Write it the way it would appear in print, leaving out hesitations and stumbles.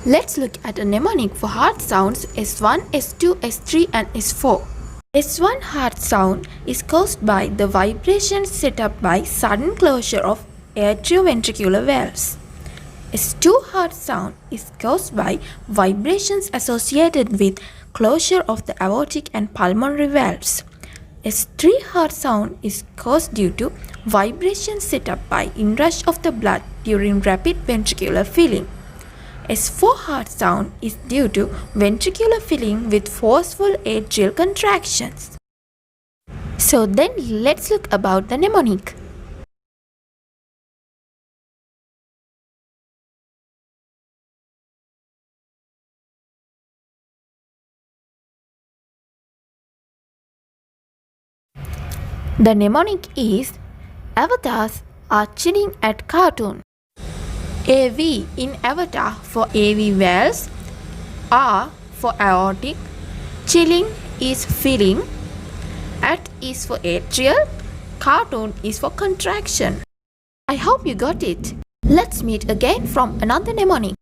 Let's look at a mnemonic for heart sounds S1, S2, S3 and S4. S1 heart sound is caused by the vibration set up by sudden closure of atrioventricular valves. S2 heart sound is caused by vibrations associated with closure of the aortic and pulmonary valves. S3 heart sound is caused due to vibrations set up by inrush of the blood during rapid ventricular filling. S4 heart sound is due to ventricular filling with forceful atrial contractions. So then let's look about the mnemonic. The mnemonic is avatars are chilling at cartoon. AV in avatar for AV valves, R for aortic, chilling is filling, at is for atrial, cartoon is for contraction. I hope you got it. Let's meet again from another mnemonic.